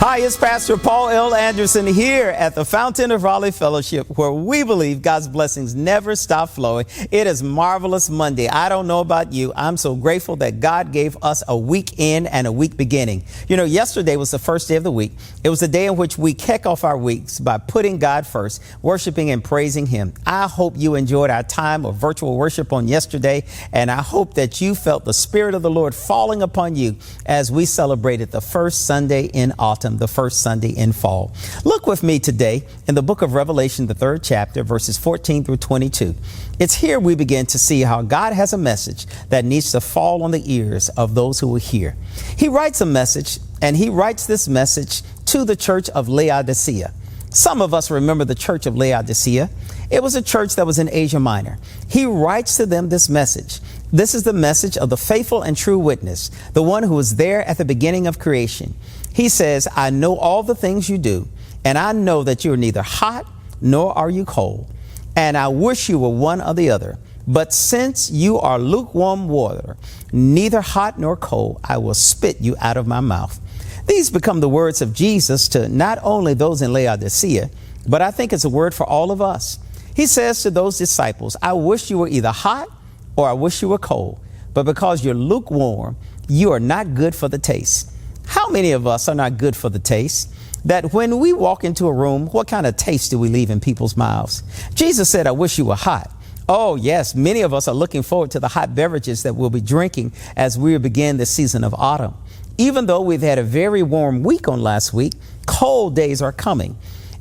Hi, it's Pastor Paul L. Anderson here at the Fountain of Raleigh Fellowship, where we believe God's blessings never stop flowing. It is Marvelous Monday. I don't know about you. I'm so grateful that God gave us a weekend and a week beginning. You know, yesterday was the first day of the week. It was the day in which we kick off our weeks by putting God first, worshiping and praising Him. I hope you enjoyed our time of virtual worship on yesterday, and I hope that you felt the Spirit of the Lord falling upon you as we celebrated the first Sunday in autumn, the first Sunday in fall. Look with me today in the book of Revelation, the 3rd chapter, verses 14 through 22. It's here we begin to see how God has a message that needs to fall on the ears of those who will hear. He writes a message, and he writes this message to the church of Laodicea. Some of us remember the church of Laodicea. It was a church that was in Asia Minor. He writes to them this message. This is the message of the faithful and true witness, the one who was there at the beginning of creation. He says, I know all the things you do, and I know that you are neither hot nor are you cold. And I wish you were one or the other. But since you are lukewarm water, neither hot nor cold, I will spit you out of my mouth. These become the words of Jesus to not only those in Laodicea, but I think it's a word for all of us. He says to those disciples, I wish you were either hot or I wish you were cold. But because you're lukewarm, you are not good for the taste. How many of us are not good for the taste? That when we walk into a room, what kind of taste do we leave in people's mouths? Jesus said, I wish you were hot. Oh, yes, many of us are looking forward to the hot beverages that we'll be drinking as we begin the season of autumn. Even though we've had a very warm week on last week, cold days are coming.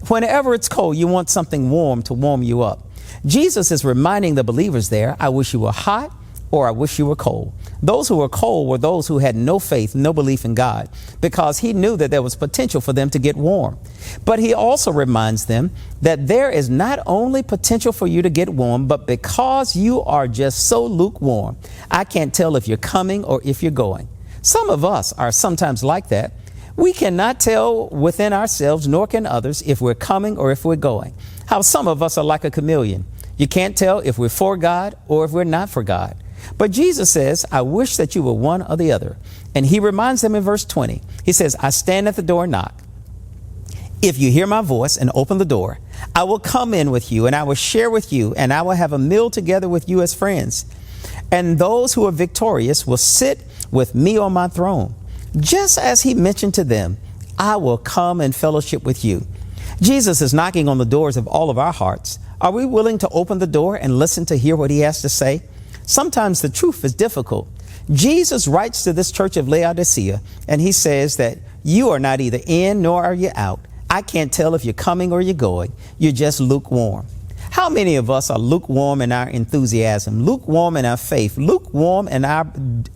Whenever it's cold, you want something warm to warm you up. Jesus is reminding the believers there, I wish you were hot or I wish you were cold. Those who were cold were those who had no faith, no belief in God, because he knew that there was potential for them to get warm. But he also reminds them that there is not only potential for you to get warm, but because you are just so lukewarm, I can't tell if you're coming or if you're going. Some of us are sometimes like that. We cannot tell within ourselves, nor can others, if we're coming or if we're going. How some of us are like a chameleon. You can't tell if we're for God or if we're not for God. But Jesus says, I wish that you were one or the other. And he reminds them in verse 20. He says, I stand at the door and knock. If you hear my voice and open the door, I will come in with you and I will share with you and I will have a meal together with you as friends. And those who are victorious will sit with me on my throne. Just as he mentioned to them, I will come and fellowship with you. Jesus is knocking on the doors of all of our hearts. Are we willing to open the door and listen to hear what he has to say? Sometimes the truth is difficult. Jesus writes to this church of Laodicea, and he says that you are not either in nor are you out. I can't tell if you're coming or you're going. You're just lukewarm. How many of us are lukewarm in our enthusiasm, lukewarm in our faith, lukewarm in our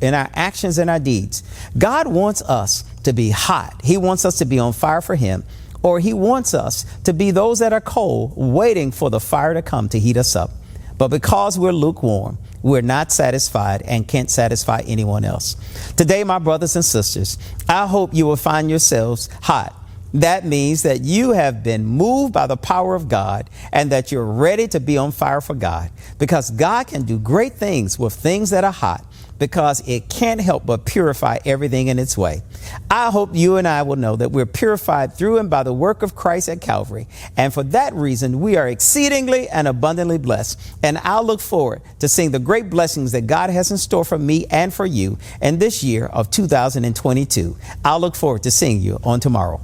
actions and our deeds? God wants us to be hot. He wants us to be on fire for him, or he wants us to be those that are cold, waiting for the fire to come to heat us up. But because we're lukewarm, we're not satisfied and can't satisfy anyone else. Today, my brothers and sisters, I hope you will find yourselves hot. That means that you have been moved by the power of God and that you're ready to be on fire for God, because God can do great things with things that are hot, because it can't help but purify everything in its way. I hope you and I will know that we're purified through and by the work of Christ at Calvary. And for that reason, we are exceedingly and abundantly blessed. And I'll look forward to seeing the great blessings that God has in store for me and for you in this year of 2022. I'll look forward to seeing you on tomorrow.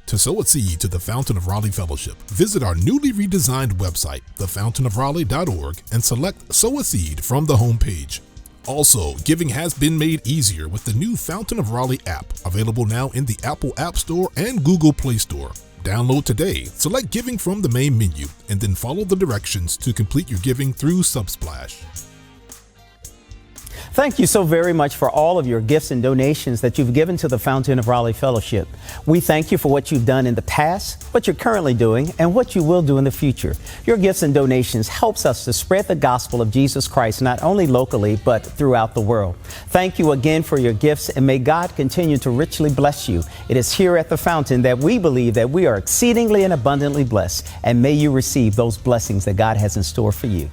To sow a seed to the Fountain of Raleigh Fellowship, visit our newly redesigned website, thefountainofraleigh.org, and select Sow a Seed from the homepage. Also, giving has been made easier with the new Fountain of Raleigh app, available now in the Apple App Store and Google Play Store. Download today, select Giving from the main menu, and then follow the directions to complete your giving through Subsplash. Thank you so very much for all of your gifts and donations that you've given to the Fountain of Raleigh Fellowship. We thank you for what you've done in the past, what you're currently doing, and what you will do in the future. Your gifts and donations helps us to spread the gospel of Jesus Christ, not only locally, but throughout the world. Thank you again for your gifts, and may God continue to richly bless you. It is here at the Fountain that we believe that we are exceedingly and abundantly blessed, and may you receive those blessings that God has in store for you.